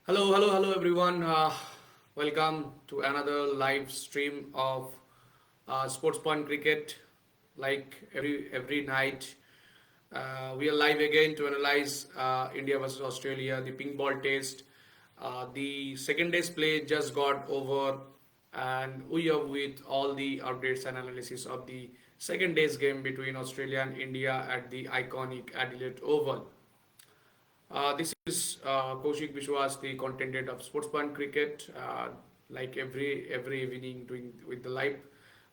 Hello, everyone. Welcome to another live stream of Sports Point Cricket. Like every night, we are live again to analyze India versus Australia, the pink ball test. The second day's play just got over, and we are with all the updates and analysis of the second day's game between Australia and India at the iconic Adelaide Oval. This is Kaushik Vishwas, the content of Sports Point Cricket. Like every evening, doing with the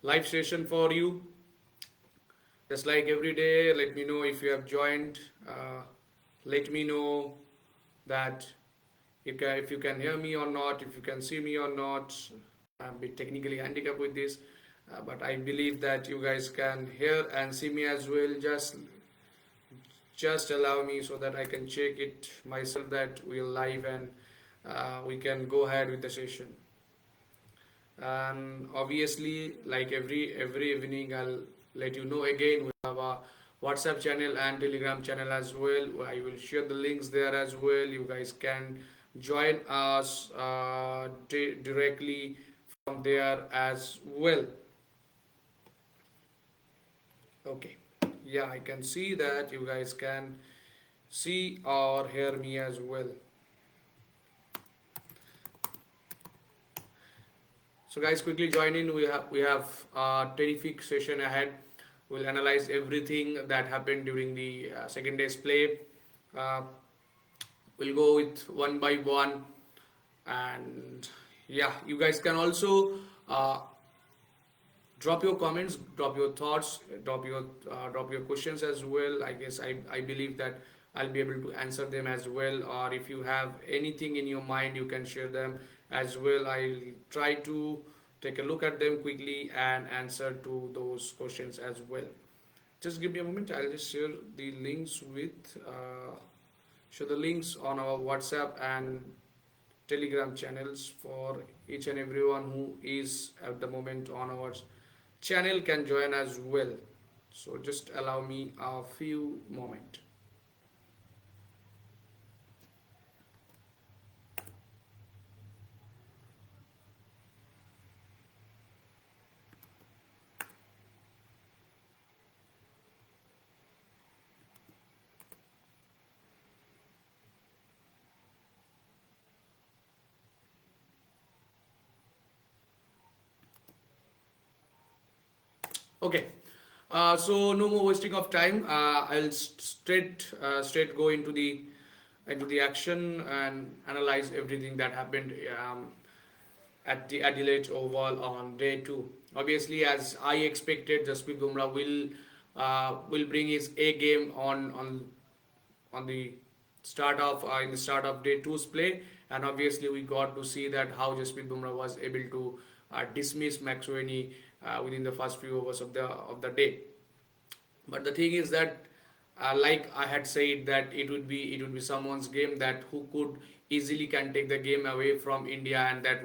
live session for you. Just like every day, let me know if you have joined. Let me know that if you can hear me or not, if you can see me or not. I'm a bit technically handicapped with this, but I believe that you guys can hear and see me as well. Just allow me so that I can check it myself that we're live and we can go ahead with the session. And obviously, like every evening, I'll let you know again. We have a WhatsApp channel and Telegram channel as well. I will share the links there as well. You guys can join us directly from there as well. Okay. Yeah, I can see that you guys can see or hear me as well. So guys, quickly join in. We have a terrific session ahead. We'll analyze everything that happened during the second day's play. Uh, we'll go with one by one, and yeah, you guys can also drop your comments, drop your thoughts, drop your questions as well. I guess I believe that I'll be able to answer them as well, or if you have anything in your mind you can share them as well. I'll try to take a look at them quickly and answer to those questions as well. Just give me a moment. I'll just share the links with share the links on our WhatsApp and Telegram channels for each and everyone who is at the moment on our channel can join as well. So just allow me a few moments. Okay. So no more wasting of time. I'll straight go into the action and analyze everything that happened at the Adelaide Oval on day two. Obviously, as I expected, Jasprit Bumrah will bring his A game on the start of day two's play, and obviously we got to see that how Jasprit Bumrah was able to dismiss McSweeney within the first few overs of the day. But the thing is that, like I had said, that it would be someone's game that who could easily can take the game away from India, and that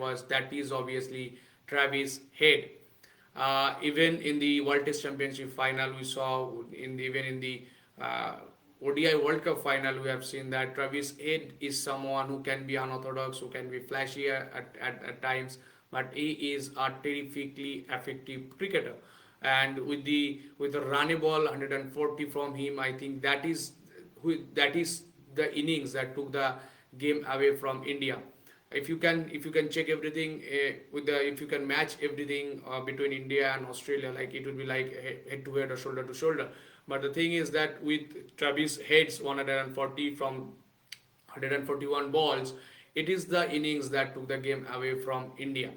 is obviously Travis Head. Even in the World Test Championship final, we saw even in the ODI World Cup final, we have seen that Travis Head is someone who can be unorthodox, who can be flashy at times, but he is a terrifically effective cricketer. And with the running ball 140 from him, I think that is the innings that took the game away from India. If you can check everything if you can match everything between India and Australia, like it would be like head to head or shoulder to shoulder. But the thing is that with Travis Head's 140 from 141 balls, it is the innings that took the game away from India.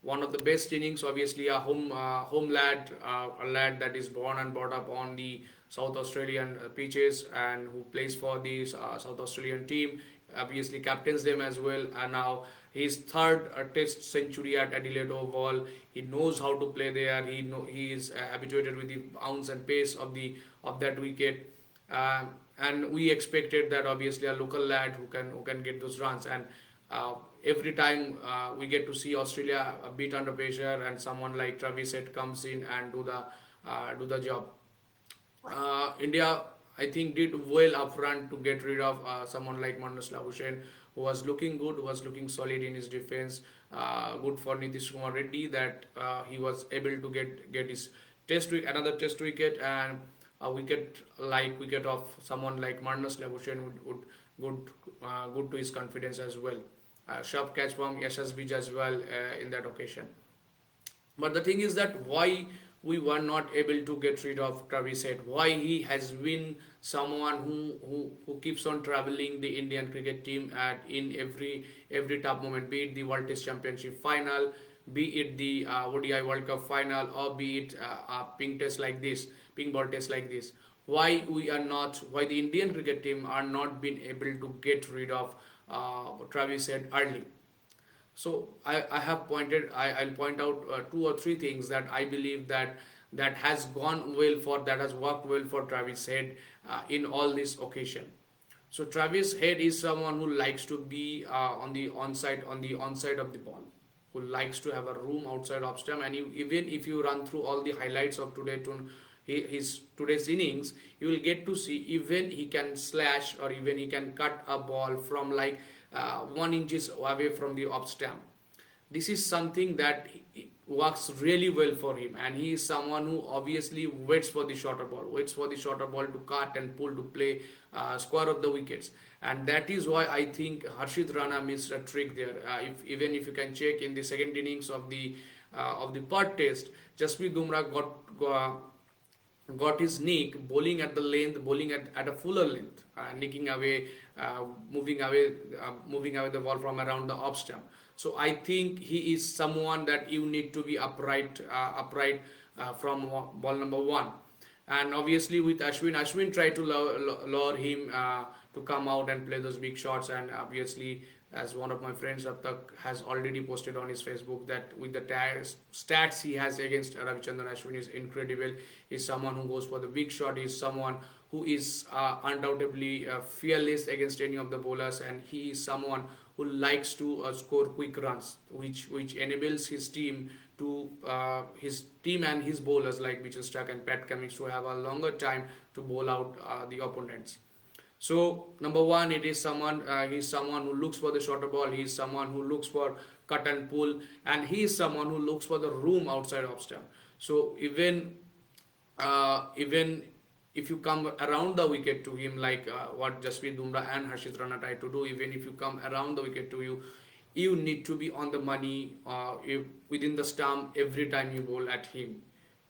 One of the best innings, obviously a home lad, a lad that is born and brought up on the South Australian pitches and who plays for the South Australian team. Obviously captains them as well, and now his third Test century at Adelaide Oval. He knows how to play there. He is habituated with the bounce and pace of that wicket. And we expected that obviously a local lad who can get those runs, and every time we get to see Australia a bit under pressure, and someone like Travis Head comes in and do the job. India, I think, did well upfront to get rid of someone like Manus Labuschagne, who was looking good, who was looking solid in his defense. Good for Nitish Kumar Reddy that he was able to get his another test wicket, and a wicket of someone like Marnus Labuschagne would good to his confidence as well. Sharp catch from Yashasvij as well in that occasion. But the thing is that why we were not able to get rid of Travis Head? Why he has been someone who keeps on traveling the Indian cricket team at in every tough moment, be it the World Test Championship final, be it the ODI World Cup final, or be it a pink ball test like this. Why the Indian cricket team are not been able to get rid of Travis Head early? So I'll point out two or three things that I believe that has gone well that has worked well for Travis Head in all this occasion. So Travis Head is someone who likes to be on the onside of the ball, who likes to have a room outside off stump, and even if you run through all the highlights of his today's innings, you will get to see even he can slash or even he can cut a ball from like 1 inches away from the off stump. This is something that works really well for him, and he is someone who obviously waits for the shorter ball to cut and pull to play square of the wickets, and that is why I think Harshit Rana missed a trick there. If you can check in the second innings of the Perth Test, Jasprit Bumrah got his nick bowling at the length, bowling at a fuller length, nicking away, moving away the ball from around the off stump. So I think he is someone that you need to be upright from ball number one. And obviously with Ashwin tried to lure him to come out and play those big shots. And obviously, as one of my friends, Abtak, has already posted on his Facebook, that with the stats he has against Ravichandran Ashwin is incredible. He's someone who goes for the big shot. He's someone who is undoubtedly fearless against any of the bowlers, and he is someone who likes to score quick runs, which enables his team and his bowlers like Mitchell Starc and Pat Cummins to have a longer time to bowl out the opponents. So number one, it is he's someone who looks for the shorter ball. He's someone who looks for cut and pull, and he is someone who looks for the room outside off stump. So even if you come around the wicket to him, like what Jasprit Bumrah and Harshit Rana tried to do, even if you come around the wicket to you, you need to be on the money within the stump every time you bowl at him.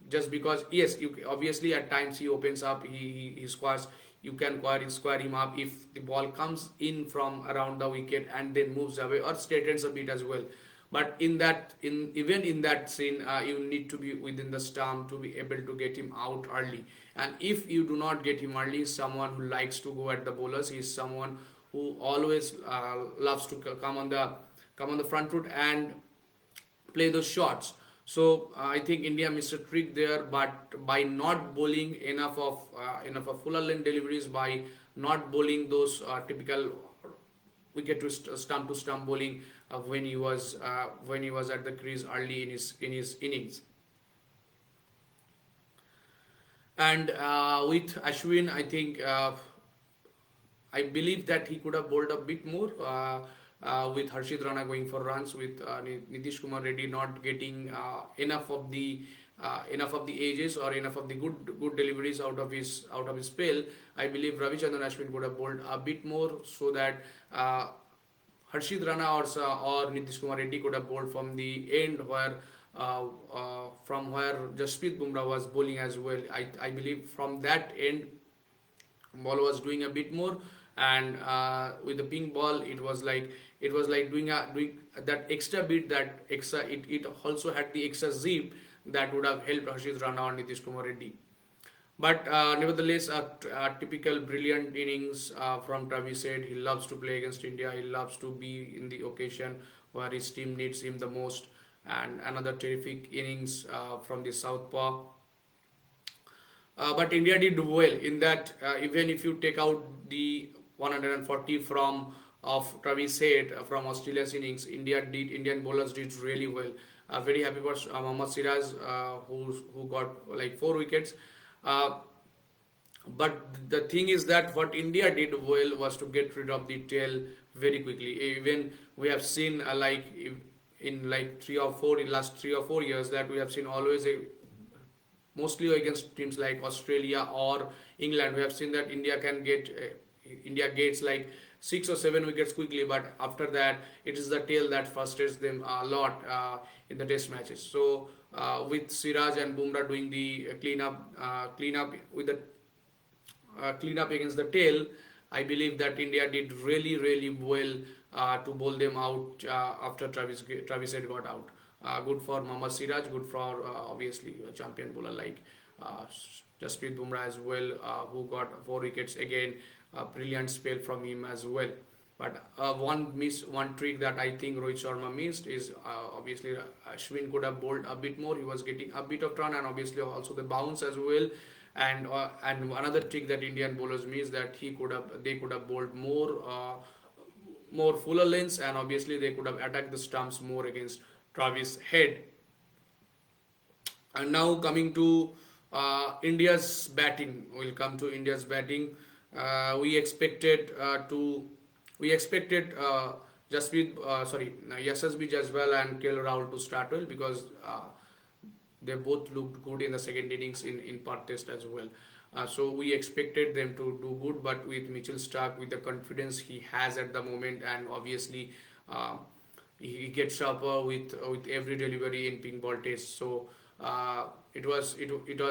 Just because, yes, obviously at times he opens up, he squares. You can square him up if the ball comes in from around the wicket and then moves away or straightens a bit as well. But even in that scene, you need to be within the stump to be able to get him out early. And if you do not get him early, someone who likes to go at the bowlers, he is someone who always loves to come on the front foot and play those shots. So I think India missed a trick there, but by not bowling enough of fuller length deliveries, by not bowling those typical wicket to stump bowling when he was at the crease early in his innings. And with Ashwin, I think I believe that he could have bowled a bit more. With Harshit Rana going for runs, with Nitish Kumar Reddy not getting enough of the edges or enough of the good deliveries out of his spell, I believe Ravichandran Ashwin could have bowled a bit more, so that Harshit Rana or Nitish Kumar Reddy could have bowled from the end where Jasprit Bumrah was bowling as well. I believe from that end, ball was doing a bit more, and with the pink ball, it was like doing that extra bit, it also had the extra zip that would have helped Harshit Rana or Nitish Kumar Reddy. But nevertheless, a typical brilliant innings from Travis Head. He loves to play against India. He loves to be in the occasion where his team needs him the most. And another terrific innings from the southpaw. But India did well in that. Even if you take out the 140 of Travis Head from Australia's innings, Indian bowlers did really well. Very happy for Mohammad Siraj, who got like 4 wickets. But the thing is that what India did well was to get rid of the tail very quickly. Even we have seen in like 3 or 4 in last 3 or 4 years that we have seen always a mostly against teams like Australia or England. We have seen that India gets like 6 or 7 wickets quickly, but after that it is the tail that frustrates them a lot in the test matches. So with Siraj and Bumrah doing the cleanup with the cleanup against the tail, I believe that India did really, really well to bowl them out after Travis Head got out. Good for Mohammad Siraj, good for obviously a champion bowler like uh, Jasprit Bumrah as well, who got 4 wickets again. A brilliant spell from him as well. But one trick that I think Rohit Sharma missed is obviously Ashwin could have bowled a bit more. He was getting a bit of run and obviously also the bounce as well. And another trick that Indian bowlers miss that they could have bowled more fuller lengths and obviously they could have attacked the stumps more against Travis Head. And now coming to India's batting, we'll come to India's batting. We expected Yashasvi Jaswal and KL Rahul to start well because they both looked good in the second innings in Perth Test as well. So we expected them to do good, but with Mitchell Stark, with the confidence he has at the moment, and obviously uh, he gets sharper with every delivery in pink ball test. So it was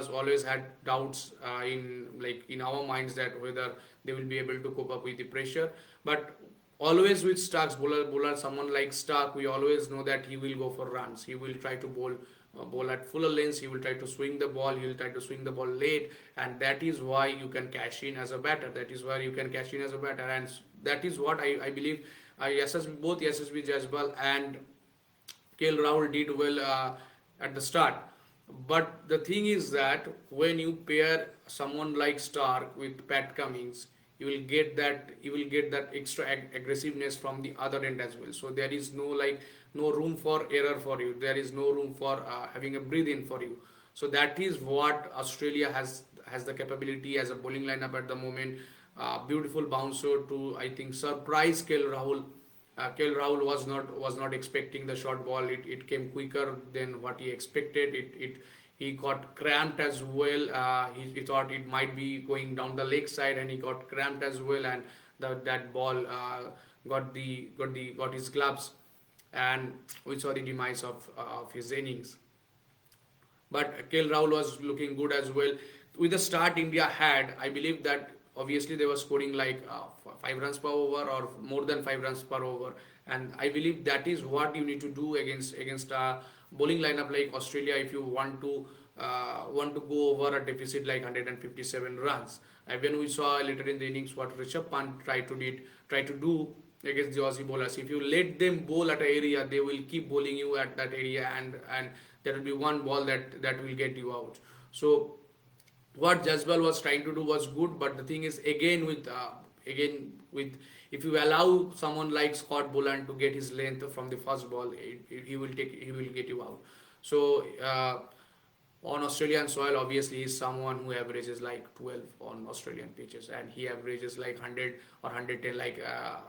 always had doubts in our minds that whether they will be able to cope up with the pressure. But always with Stark's bowler someone like Stark, we always know that he will go for runs. He will try to bowl at fuller lengths. He will try to swing the ball. He will try to swing the ball late, and that is why you can cash in as a batter. That is why you can cash in as a batter, and that is what I believe. Both SSB Jaswal and KL Rahul did well at the start. But the thing is that when you pair someone like Stark with Pat Cummins, you will get that extra aggressiveness from the other end as well. So there is no room for error for you. There is no room for having a breathe in for you. So that is what Australia has the capability as a bowling lineup at the moment. Beautiful bouncer to I think surprise KL Rahul. KL Rahul was not expecting the short ball. It came quicker than what he expected. He got cramped as well. He thought it might be going down the leg side, and he got cramped as well. And that ball got his gloves, and we saw the demise of his innings. But KL Rahul was looking good as well. With the start India had, I believe that obviously they were scoring like 5 runs per over or more than 5 runs per over, and I believe that is what you need to do against a bowling lineup like Australia if you want to go over a deficit like 157 runs. And when we saw later in the innings what Rishabh Pant tried to do against the Aussie bowlers, if you let them bowl at an area, they will keep bowling you at that area, and there will be one ball that will get you out. So what Jaswal was trying to do was good, but the thing is again with if you allow someone like Scott Boland to get his length from the first ball, he will get you out. So on Australian soil, obviously he's someone who averages like 12 on Australian pitches, and he averages like 100 or 110, like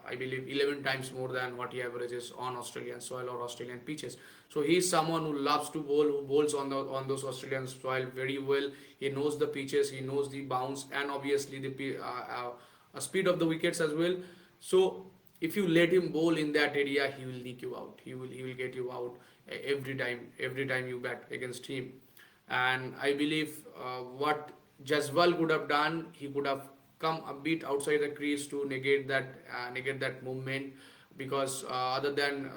I believe 11 times more than what he averages on Australian soil or Australian pitches. So he's someone who loves to bowl, who bowls on those Australian soil very well. He knows the pitches, he knows the bounce, and obviously the speed of the wickets as well. So if you let him bowl in that area, he will nick you out. He will get you out every time you bat against him. And I believe what Jaswal could have done, he could have come a bit outside the crease to negate that movement, because other than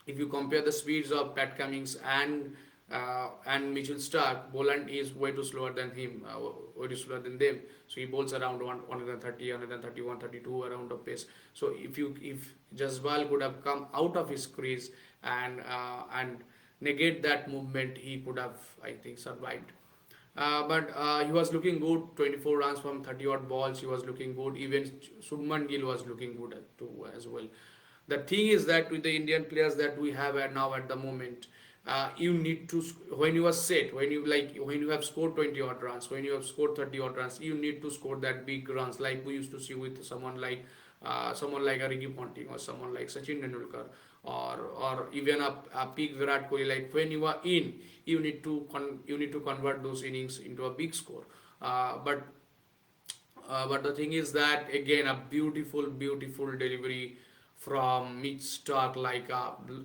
if you compare the speeds of Pat Cummins and Mitchell Stark, Boland is way too slower than him, way too slower than them. So he bowls around 130, 130, 132 around the pace. So if Jaswal could have come out of his crease and negate that movement, he could have, I think, survived. But he was looking good, 24 runs from 30 odd balls. He was looking good. Even Shubman Gill was looking good too as well. The thing is that with the Indian players that we have now at the moment, you need to, when you are set, when you have scored 20 odd runs, when you have scored 30 odd runs, you need to score that big runs like we used to see with someone like someone like a Ricky Ponting or someone like Sachin Tendulkar, or even a peak Virat Kohli. Like when you are in, you need to convert those innings into a big score. But the thing is that again a beautiful delivery from Mitch Stark, like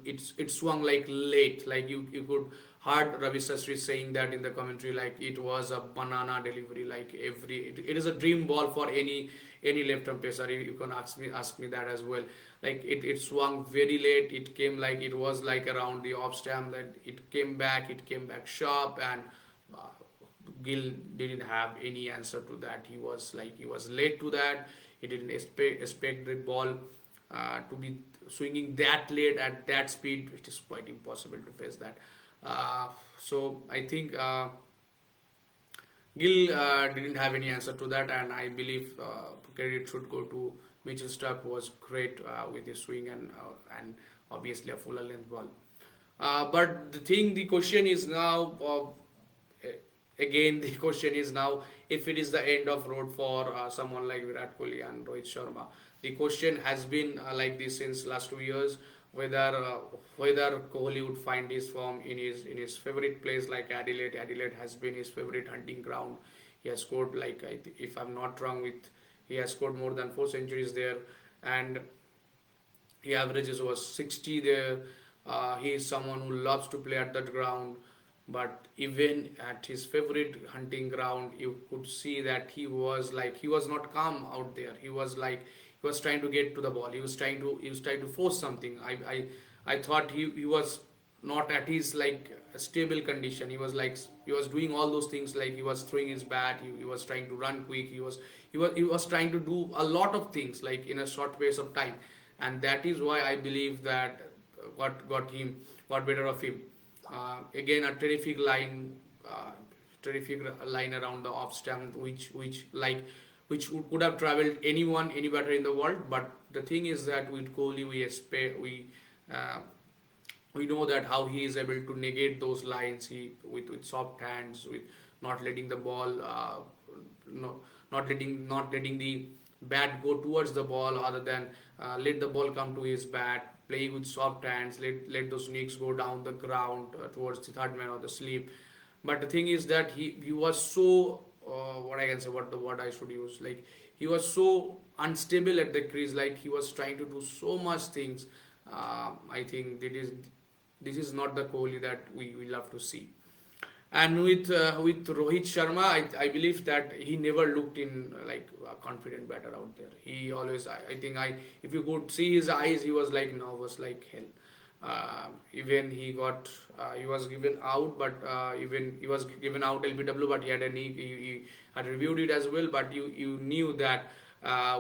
it swung like late, like you could heard Ravi Sastry saying that in the commentary, like it was a banana delivery, like it is a dream ball for any left arm pacer. You can ask me that as well. Like it swung very late. It came like it was like around the off stamp, that it came back sharp, and uh, Gill didn't have any answer to that. He was late to that. He didn't expect the ball to be swinging that late at that speed. It is quite impossible to face that. So I think Gill didn't have any answer to that, and I believe credit should go to Mitchell Stark, who was great with his swing and obviously a fuller length ball. But the question is now. Again, the question is now, if it is the end of road for someone like Virat Kohli and Rohit Sharma. The question has been like this since last 2 years, whether whether Kohli would find his form in his favorite place like Adelaide. Adelaide has been his favorite hunting ground. He has scored, like if I'm not wrong, with he has scored more than 4 centuries there, and he averages over 60 there. He is someone who loves to play at that ground. But even at his favorite hunting ground, you could see that he was not calm out there. He was trying to get to the ball. He was trying to force something. I thought he was not at his like stable condition. He was doing all those things, like he was throwing his bat. He was trying to run quick. He was trying to do a lot of things like in a short space of time, and that is why I believe that got better of him. Again, a terrific line around the off stump, which could have traveled anyone any better in the world. But the thing is that with Kohli, uh, we know that how he is able to negate those lines. With soft hands, with not letting the ball, no, not letting the bat go towards the ball, other than let the ball come to his bat, playing with soft hands, let those nicks go down the ground towards the third man or the sleep. But the thing is that he was so what I can say, what the word I should use, like he was so unstable at the crease, like he was trying to do so much things. I think this is not the Kohli that we love to see. And with Rohit Sharma, I believe that he never looked in like a confident batter out there. He always, I think, I if you could see his eyes, he was like nervous like hell. Even he was given out, but even he was given out LBW, but he had he had reviewed it as well. But you knew that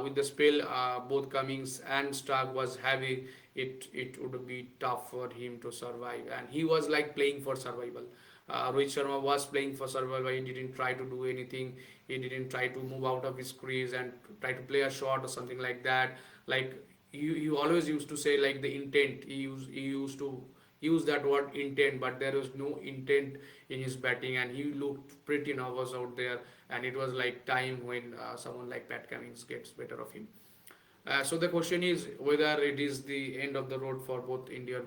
with the spell, both Cummings and Stark was heavy. It would be tough for him to survive, and he was like playing for survival. Rohit Sharma was playing for survival. He didn't try to do anything. He didn't try to move out of his crease and try to play a shot or something like that. Like he always used to say like the intent. He used to use that word intent, but there was no intent in his batting, and he looked pretty nervous out there. And it was like time when someone like Pat Cummins gets better of him. So the question is whether it is the end of the road for both Indian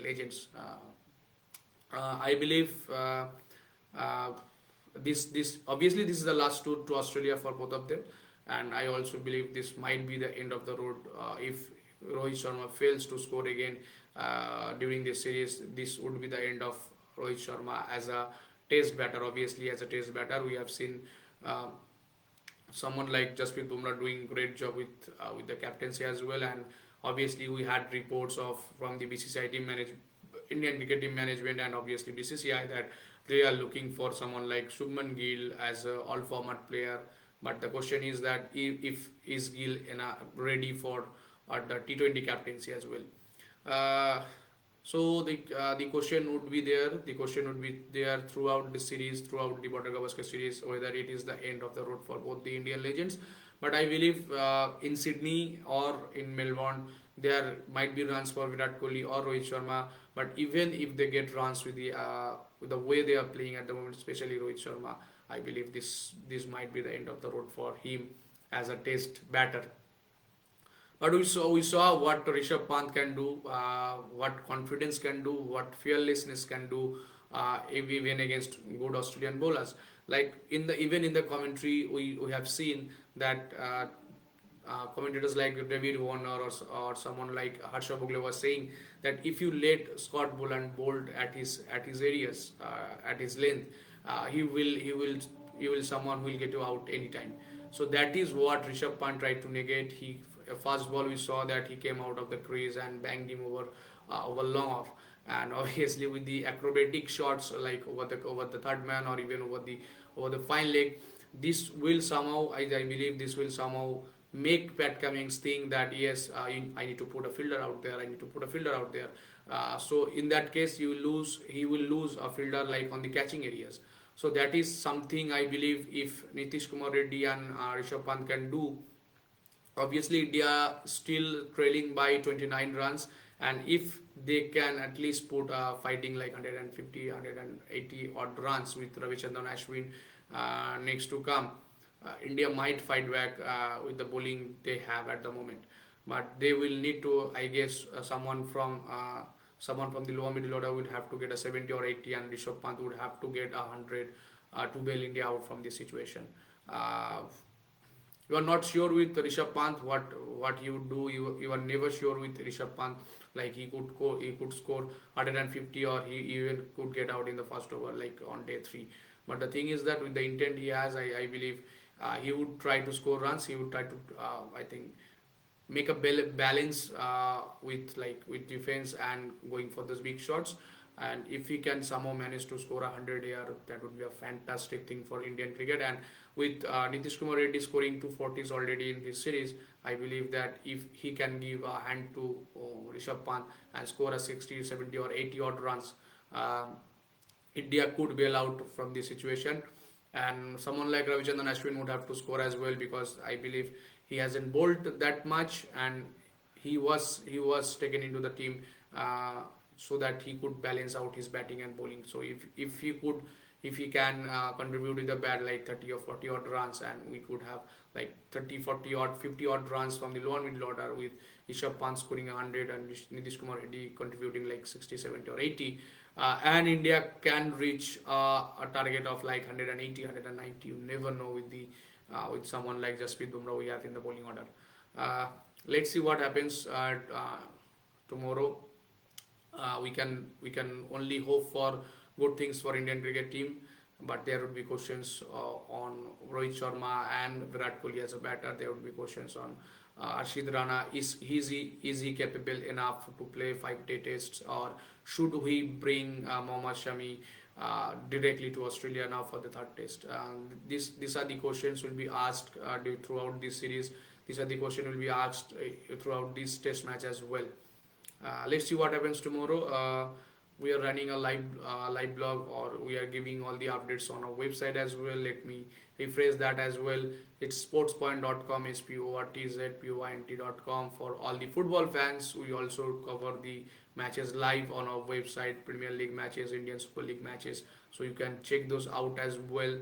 legends. I believe uh, this obviously this is the last tour to Australia for both of them, and I also believe this might be the end of the road if Rohit Sharma fails to score again during this series. This would be the end of Rohit Sharma as a test batter. Obviously, as a test batter, we have seen. Someone like Jasprit Bumrah doing great job with the captaincy as well, and obviously we had reports of from the BCCI team Indian cricket team management, and obviously BCCI, that they are looking for someone like Shubman Gill as a all format player. But the question is that if is Gill ready for the T20 captaincy as well. Uh, so the question would be there. The question would be there throughout the series, throughout the Border-Gavaskar series, whether it is the end of the road for both the Indian legends. But I believe in Sydney or in Melbourne, there might be runs for Virat Kohli or Rohit Sharma. But even if they get runs with the way they are playing at the moment, especially Rohit Sharma, I believe this might be the end of the road for him as a test batter. But we saw what Rishabh Pant can do, what confidence can do, what fearlessness can do, if we win against good Australian bowlers. Like even in the commentary, we have seen that commentators like David Warner or someone like Harsha Bhogle was saying that if you let Scott Boland bowl at his areas, at his length, he will someone who will get you out anytime. So that is what Rishabh Pant tried to negate. First ball we saw that he came out of the crease and banged him over long off, and obviously with the acrobatic shots like over the third man or even over the fine leg, this will somehow I believe this will somehow make Pat Cummins think that yes, I need to put a fielder out there. I need to put a fielder out there. So in that case, he will lose a fielder like on the catching areas. So that is something I believe if Nitish Kumar Reddy and Rishabh Pant can do. Obviously, India still trailing by 29 runs, and if they can at least put fighting like 150, 180 odd runs with Ravichandran Ashwin next to come, India might fight back with the bowling they have at the moment. But they will need to, I guess, someone from the lower middle order would have to get a 70 or 80, and Rishabh Pant would have to get 100 to bail India out from this situation. Uh, you are not sure with Rishabh Pant what he would do. You are never sure with Rishabh Pant. Like he could score 150 or he even could get out in the first over like on day three. But the thing is that with the intent he has, I believe he would try to score runs. He would try to I think make a balance with defense and going for those big shots. And if he can somehow manage to score 100 here, that would be a fantastic thing for Indian cricket. And with Nitish Kumar Reddy scoring 240s already in this series, I believe that if he can give a hand to Rishabh Pant and score a 60, 70 or 80 odd runs, uh, India could bail out from this situation. And someone like Ravichandran Ashwin would have to score as well, because I believe he hasn't bowled that much, and he was taken into the team so that he could balance out his batting and bowling. So if he can contribute with the bat like 30 or 40 odd runs, and we could have like 30, 40 odd, 50 odd runs from the lower middle order with Rishabh Pant scoring 100 and Nitish Kumar Reddy contributing like 60, 70 or 80, and India can reach a target of like 180, 190. You never know with someone like Jasprit Bumrah we have in the bowling order. Uh, let's see what happens tomorrow. We can only hope for good things for Indian cricket team, but there would be questions on Rohit Sharma and Virat Kohli as a batter. There would be questions on Arshid Rana. Is he capable enough to play 5-day tests, or should we bring Mohammad Shami directly to Australia now for the third test? These are the questions will be asked throughout this series. These are the questions will be asked throughout this test match as well. Let's see what happens tomorrow. We are running a live blog, or we are giving all the updates on our website as well. Let me rephrase that as well. It's sportspoint.com, sportzpoint.com for all the football fans. We also cover the matches live on our website, Premier League matches, Indian Super League matches, so you can check those out as well.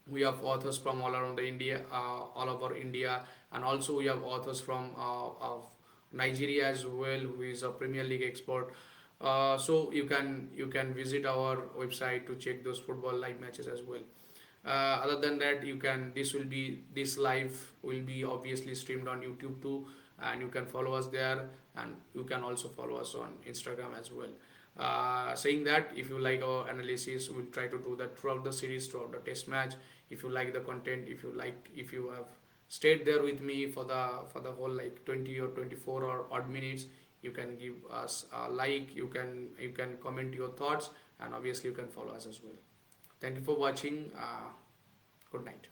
We have authors from all around the India, all over India, and also we have authors from of Nigeria as well, who is a Premier League expert. So you can visit our website to check those football live matches as well. Other than that, this live will be obviously streamed on YouTube too, and you can follow us there, and you can also follow us on Instagram as well. Saying that, if you like our analysis, we'll try to do that throughout the series, throughout the test match. If you like the content, if you have stayed there with me for the whole like 20 or 24 or odd minutes, you can give us a like, you can comment your thoughts, and obviously you can follow us as well. Thank you for watching. Good night.